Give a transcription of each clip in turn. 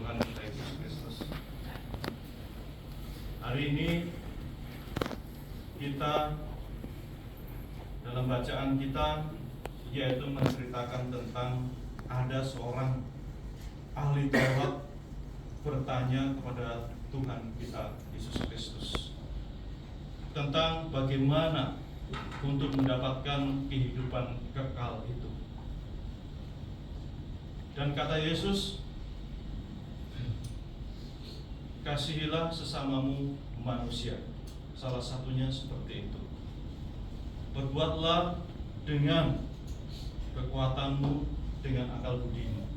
Tuhan kita Yesus Kristus. Hari ini kita dalam bacaan kita yaitu menceritakan tentang ada seorang ahli Taurat bertanya kepada Tuhan kita Yesus Kristus tentang bagaimana untuk mendapatkan kehidupan kekal itu. Dan kata Yesus, kasihilah sesamamu manusia. Salah satunya seperti itu. Berbuatlah dengan kekuatanmu, dengan akal budimu,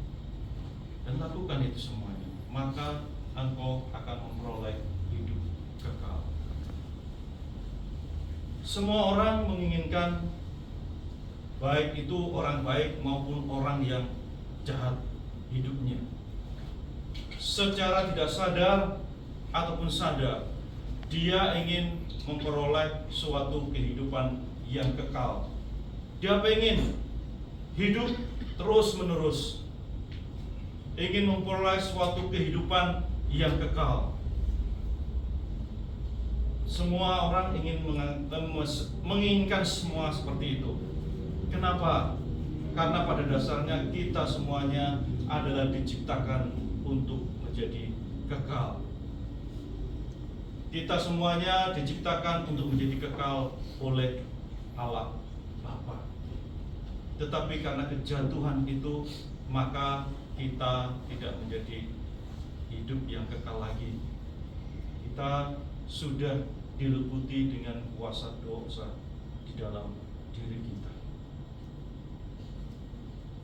dan lakukan itu semuanya, maka engkau akan memperoleh hidup kekal. Semua orang menginginkan, baik itu orang baik maupun orang yang jahat hidupnya, secara tidak sadar ataupun sadar, dia ingin memperoleh suatu kehidupan yang kekal. Dia ingin hidup terus menerus, ingin memperoleh suatu kehidupan yang kekal. Semua orang ingin menginginkan semua seperti itu. Kenapa? Karena pada dasarnya kita semuanya adalah diciptakan untuk menjadi kekal. Kita semuanya diciptakan untuk menjadi kekal oleh Allah Bapa. Tetapi karena kejatuhan itu, maka kita tidak menjadi hidup yang kekal lagi. Kita sudah diliputi dengan kuasa dosa di dalam diri kita.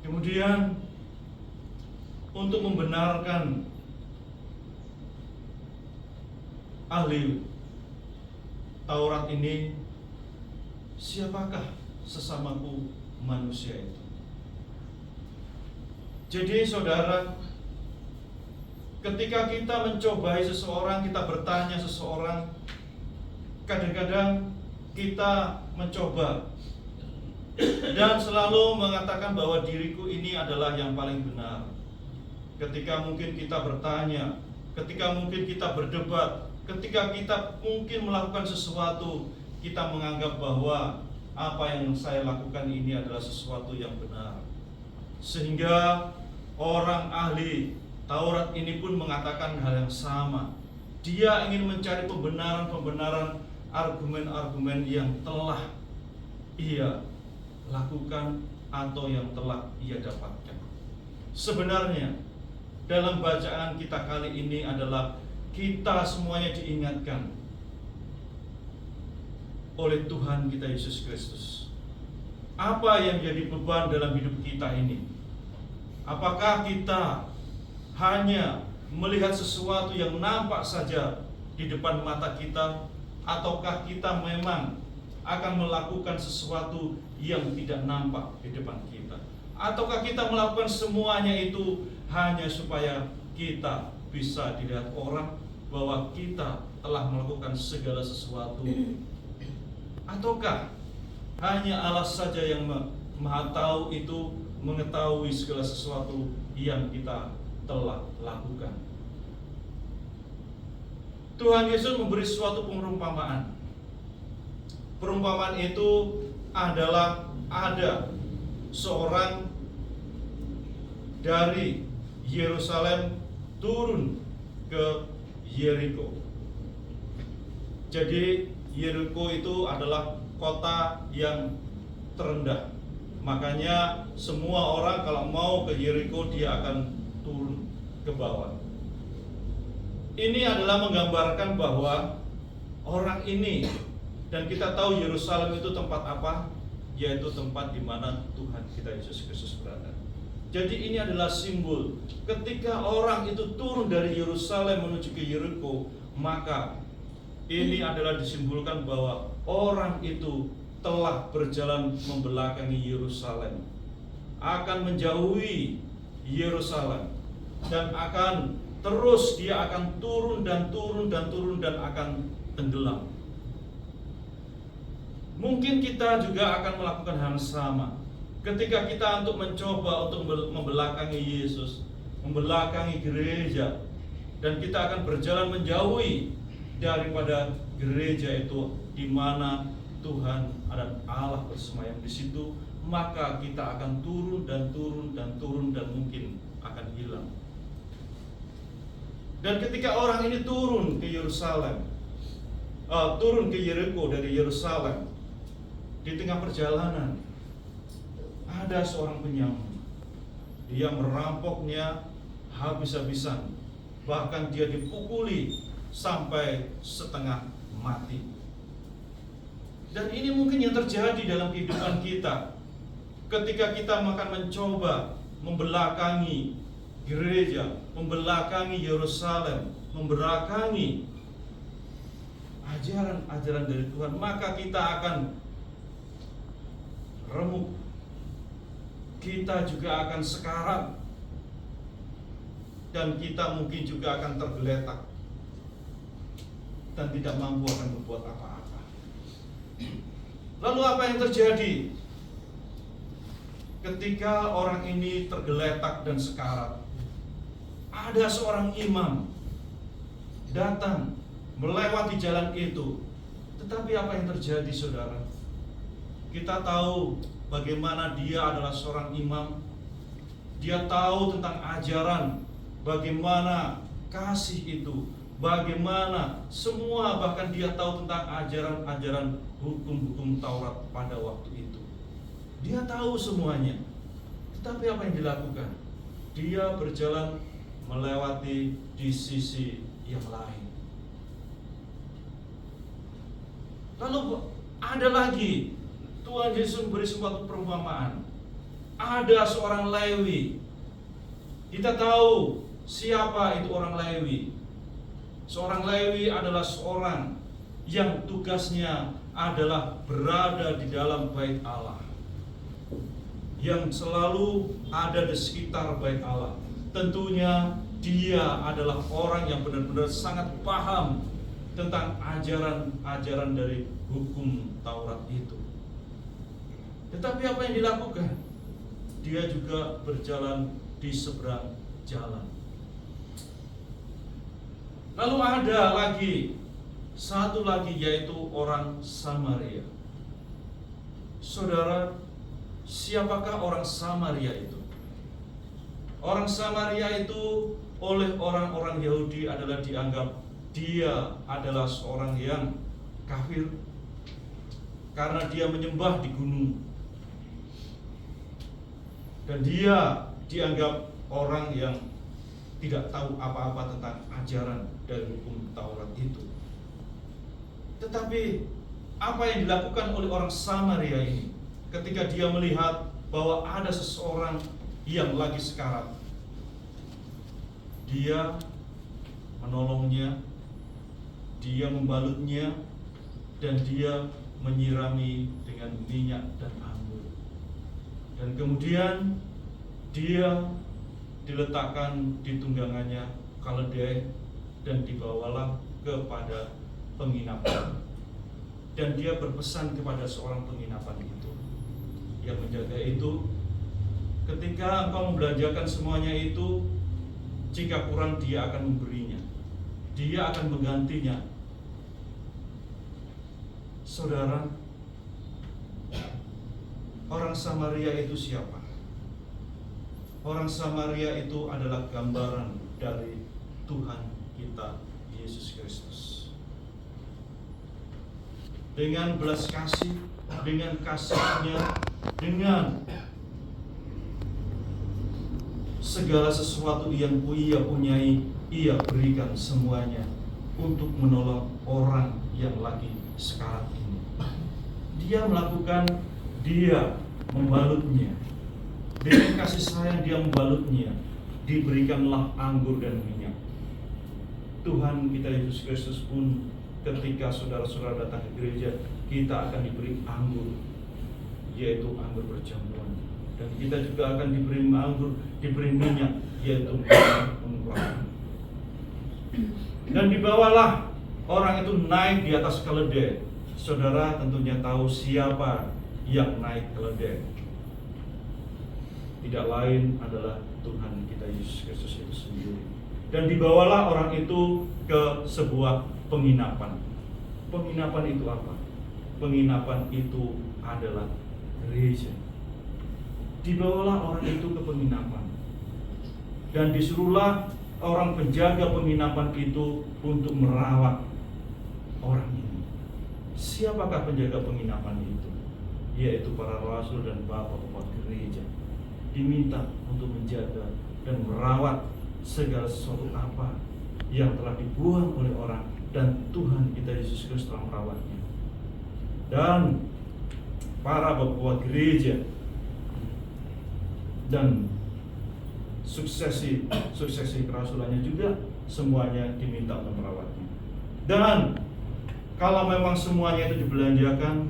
Kemudian untuk membenarkan ahli Taurat ini, siapakah sesamaku manusia itu? Jadi saudara, ketika kita mencobai seseorang, kita bertanya seseorang, kadang-kadang kita mencoba dan selalu mengatakan bahwa diriku ini adalah yang paling benar. Ketika mungkin kita bertanya, ketika mungkin kita berdebat, ketika kita mungkin melakukan sesuatu, kita menganggap bahwa apa yang saya lakukan ini adalah sesuatu yang benar. Sehingga orang ahli Taurat ini pun mengatakan hal yang sama. Dia ingin mencari pembenaran-pembenaran argumen-argumen yang telah ia lakukan atau yang telah ia dapatkan. Sebenarnya dalam bacaan kita kali ini adalah kita semuanya diingatkan oleh Tuhan kita Yesus Kristus. Apa yang jadi beban dalam hidup kita ini? Apakah kita hanya melihat sesuatu yang nampak saja di depan mata kita, ataukah kita memang akan melakukan sesuatu yang tidak nampak di depan kita? Ataukah kita melakukan semuanya itu hanya supaya kita bisa dilihat orang bahwa kita telah melakukan segala sesuatu? Ataukah hanya Allah saja yang Maha Tahu itu mengetahui segala sesuatu yang kita telah lakukan? Tuhan Yesus memberi suatu perumpamaan. Perumpamaan itu adalah ada seorang dari Yerusalem turun ke Yeriko. Jadi Yeriko itu adalah kota yang terendah. Makanya semua orang kalau mau ke Yeriko dia akan turun ke bawah. Ini adalah menggambarkan bahwa orang ini, dan kita tahu Yerusalem itu tempat apa? Yaitu tempat di mana Tuhan kita Yesus Kristus berada. Jadi ini adalah simbol ketika orang itu turun dari Yerusalem menuju ke Yeriko, maka ini adalah disimbolkan bahwa orang itu telah berjalan membelakangi Yerusalem, akan menjauhi Yerusalem, dan akan terus dia akan turun dan turun dan turun dan akan tenggelam. Mungkin kita juga akan melakukan hal yang sama. Ketika kita untuk mencoba untuk membelakangi Yesus, membelakangi gereja, dan kita akan berjalan menjauhi daripada gereja itu di mana Tuhan dan Allah bersemayam di situ, maka kita akan turun dan mungkin akan hilang. Dan ketika orang ini turun ke Yerusalem, turun ke Yeriko dari Yerusalem, di tengah perjalanan ada seorang penyamun. Dia merampoknya habis-habisan, bahkan dia dipukuli sampai setengah mati. Dan ini mungkin yang terjadi dalam kehidupan kita ketika kita akan mencoba membelakangi gereja, membelakangi Yerusalem, membelakangi ajaran-ajaran dari Tuhan, maka kita akan remuk, kita juga akan sekarat, dan kita mungkin juga akan tergeletak dan tidak mampu akan berbuat apa-apa. Lalu apa yang terjadi ketika orang ini tergeletak dan sekarat? Ada seorang imam datang melewati jalan itu. Tetapi apa yang terjadi, saudara? Kita tahu bagaimana dia adalah seorang imam. Dia tahu tentang ajaran, bagaimana kasih itu, bagaimana semua, bahkan dia tahu tentang ajaran-ajaran hukum-hukum Taurat pada waktu itu. Dia tahu semuanya. Tetapi apa yang dilakukan? Dia berjalan melewati di sisi yang lain. Lalu ada lagi, Tuhan Yesus memberi suatu perumpamaan. Ada seorang Lewi. Kita tahu siapa itu orang Lewi. Seorang Lewi adalah seorang yang tugasnya adalah berada di dalam bait Allah, yang selalu ada di sekitar bait Allah. Tentunya dia adalah orang yang benar-benar sangat paham tentang ajaran-ajaran dari hukum Taurat itu. Tetapi apa yang dilakukan? Dia juga berjalan di seberang jalan. Lalu ada lagi, satu lagi, yaitu orang Samaria. Saudara, siapakah orang Samaria itu? Orang Samaria itu oleh orang-orang Yahudi adalah dianggap dia adalah seorang yang kafir karena dia menyembah di gunung. Dan dia dianggap orang yang tidak tahu apa-apa tentang ajaran dari hukum Taurat itu. Tetapi apa yang dilakukan oleh orang Samaria ini ketika dia melihat bahwa ada seseorang yang lagi sekarat, dia menolongnya, dia membalutnya, dan dia menyirami dengan minyak dan anggur. Dan kemudian dia diletakkan di tunggangannya keledai dan dibawalah kepada penginapan. Dan dia berpesan kepada seorang penginapan itu, yang menjaga itu, ketika engkau membelanjakan semuanya itu, jika kurang dia akan memberinya, dia akan menggantinya. Saudara, orang Samaria itu siapa? Orang Samaria itu adalah gambaran dari Tuhan kita Yesus Kristus. Dengan belas kasih, dengan kasih-Nya, dengan segala sesuatu yang Ia punyai, Ia berikan semuanya untuk menolong orang yang lagi sekarat ini. Dia melakukan, dia membalutnya. Dengan kasih sayang dia membalutnya. Diberikanlah anggur dan minyak. Tuhan kita Yesus Kristus pun ketika saudara-saudara datang ke gereja, kita akan diberi anggur, yaitu anggur perjamuan. Dan kita juga akan diberi anggur, diberi minyak, yaitu pengulangan. Dan dibawalah orang itu naik di atas keledai. Saudara tentunya tahu siapa yang naik keledai. Tidak lain adalah Tuhan kita Yesus Kristus itu sendiri. Dan dibawalah orang itu ke sebuah penginapan. Penginapan itu apa? Penginapan itu adalah gereja. Dibawalah orang itu ke penginapan. Dan disuruhlah orang penjaga penginapan itu untuk merawat orang ini. Siapakah penjaga penginapan itu? Yaitu para rasul dan bapak-bapak gereja. Diminta untuk menjaga dan merawat segala sesuatu apa yang telah dibuang oleh orang, dan Tuhan kita Yesus Kristus telah merawatnya. Dan para bapak-bapak gereja dan suksesi kerasulannya juga semuanya diminta untuk merawatnya. Dan kalau memang semuanya itu dibelanjakan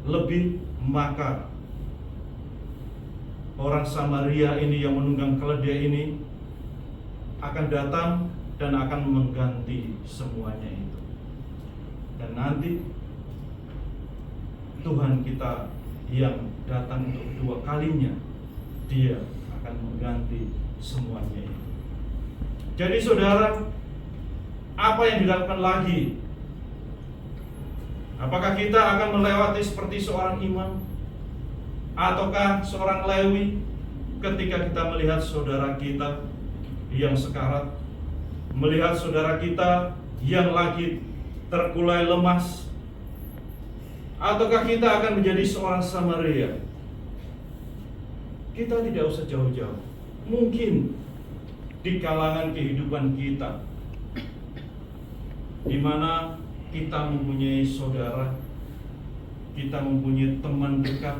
lebih, maka orang Samaria ini yang menunggang keledai ini akan datang dan akan mengganti semuanya itu. Dan nanti Tuhan kita yang datang untuk kedua kalinya, Dia akan mengganti semuanya itu. Jadi saudara, apa yang dilakukan lagi? Apakah kita akan melewati seperti seorang imam ataukah seorang Lewi ketika kita melihat saudara kita yang sekarat, melihat saudara kita yang lagi terkulai lemas? Ataukah kita akan menjadi seorang Samaria? Kita tidak usah jauh-jauh. Mungkin di kalangan kehidupan kita, di mana kita mempunyai saudara, kita mempunyai teman dekat,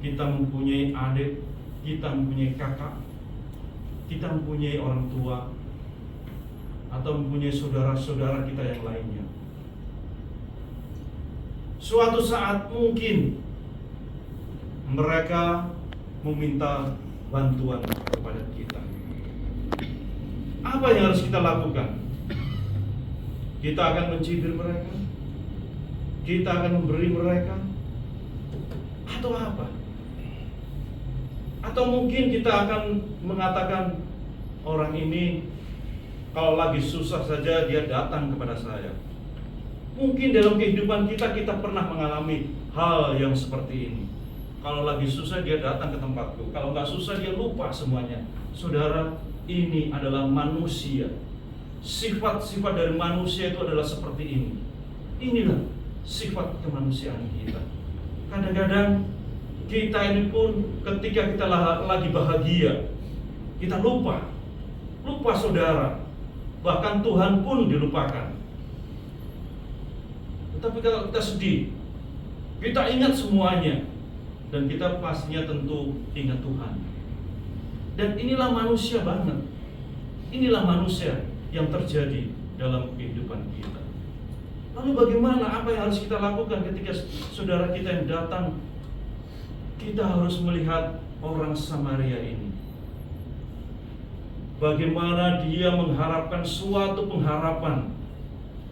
kita mempunyai adik, kita mempunyai kakak, kita mempunyai orang tua, atau mempunyai saudara-saudara kita yang lainnya. Suatu saat mungkin mereka meminta bantuan kepada kita. Apa yang harus kita lakukan? Kita akan mencibir mereka? Kita akan memberi mereka? Atau apa? Atau mungkin kita akan mengatakan, orang ini kalau lagi susah saja dia datang kepada saya. Mungkin dalam kehidupan kita pernah mengalami hal yang seperti ini. Kalau lagi susah dia datang ke tempatku, kalau nggak susah dia lupa semuanya. Saudara, ini adalah manusia. Sifat-sifat dari manusia itu adalah seperti ini. Inilah sifat kemanusiaan kita. Kadang-kadang kita ini pun ketika kita lagi bahagia, kita lupa saudara. Bahkan Tuhan pun dilupakan. Tetapi kalau kita sedih, kita ingat semuanya, dan kita pastinya tentu ingat Tuhan. Dan inilah manusia banget. Inilah manusia yang terjadi dalam kehidupan kita. Lalu bagaimana, apa yang harus kita lakukan ketika saudara kita yang datang? Kita harus melihat orang Samaria ini. Bagaimana dia mengharapkan suatu pengharapan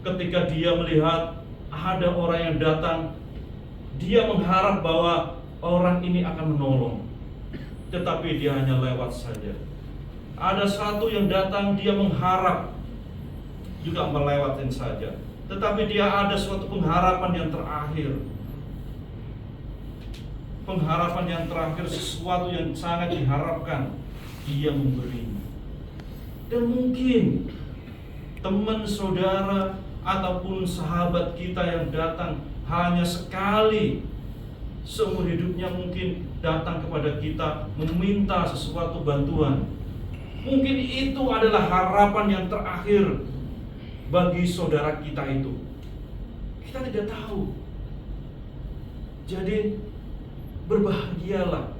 ketika dia melihat ada orang yang datang. Dia mengharap bahwa orang ini akan menolong, tetapi dia hanya lewat saja. Ada satu yang datang, dia mengharap juga melewatin saja, tetapi dia ada suatu pengharapan yang terakhir. Pengharapan yang terakhir, sesuatu yang sangat diharapkan, dia memberinya. Dan mungkin teman saudara ataupun sahabat kita yang datang hanya sekali seumur hidupnya, mungkin datang kepada kita meminta sesuatu bantuan. Mungkin itu adalah harapan yang terakhir bagi saudara kita itu. Kita tidak tahu. Jadi berbahagialah.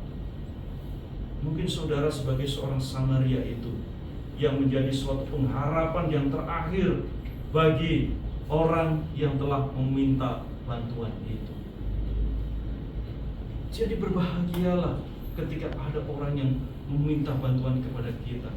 Mungkin saudara sebagai seorang Samaria itu yang menjadi suatu pengharapan yang terakhir bagi orang yang telah meminta bantuan itu. Jadi berbahagialah ketika ada orang yang meminta bantuan kepada kita.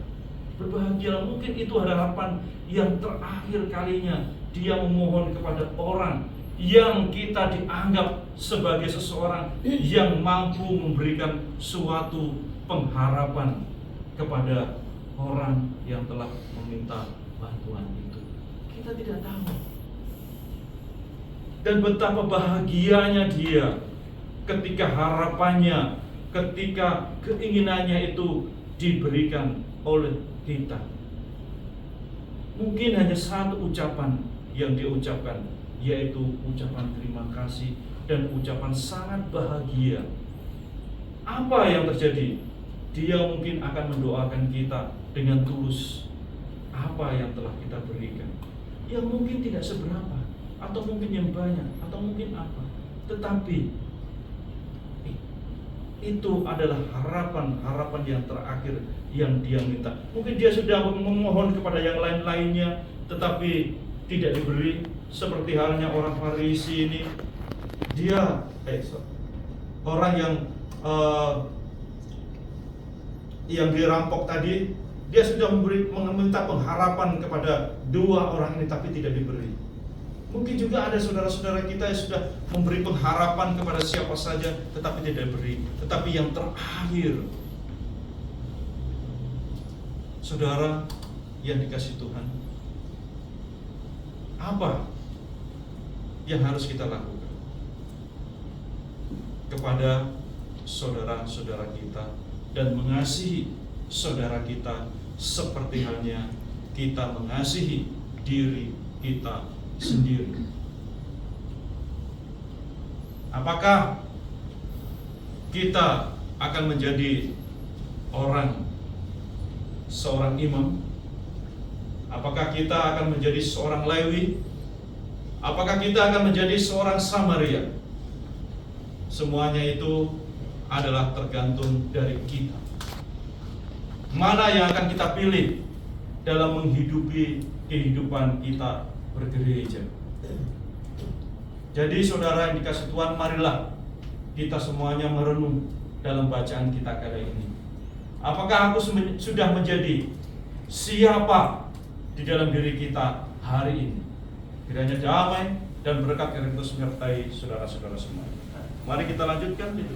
Berbahagialah, mungkin itu harapan yang terakhir kalinya dia memohon kepada orang yang kita dianggap sebagai seseorang yang mampu memberikan suatu pengharapan kepada orang yang telah meminta bantuan itu? Kita tidak tahu. Dan betapa bahagianya dia ketika harapannya, ketika keinginannya itu diberikan oleh kita. Mungkin hanya satu ucapan yang dia ucapkan, yaitu ucapan terima kasih dan ucapan sangat bahagia. Apa yang terjadi? Dia mungkin akan mendoakan kita dengan tulus apa yang telah kita berikan, yang mungkin tidak seberapa, atau mungkin yang banyak, atau mungkin apa, tetapi itu adalah harapan yang terakhir yang dia minta. Mungkin dia sudah memohon kepada yang lain-lainnya, tetapi tidak diberi. Seperti halnya orang Farisi ini, dia orang yang dirampok tadi, dia sudah meminta pengharapan kepada dua orang ini, tapi tidak diberi. Mungkin juga ada saudara-saudara kita yang sudah memberi pengharapan kepada siapa saja, tetapi tidak diberi. Tetapi yang terakhir, saudara yang dikasihi Tuhan, apa yang harus kita lakukan kepada saudara-saudara kita dan mengasihi saudara kita seperti halnya kita mengasihi diri kita sendiri? Apakah kita akan menjadi seorang imam? Apakah kita akan menjadi seorang Lewi? Apakah kita akan menjadi seorang Samaria? Semuanya itu adalah tergantung dari kita. Mana yang akan kita pilih dalam menghidupi kehidupan kita bergereja. Jadi saudara yang dikasihi Tuhan, marilah kita semuanya merenung dalam bacaan kita kali ini. Apakah aku sudah menjadi siapa di dalam diri kita hari ini? Kiranya damai dan berkat Kristus menyertai saudara-saudara semua. Mari kita lanjutkan itu.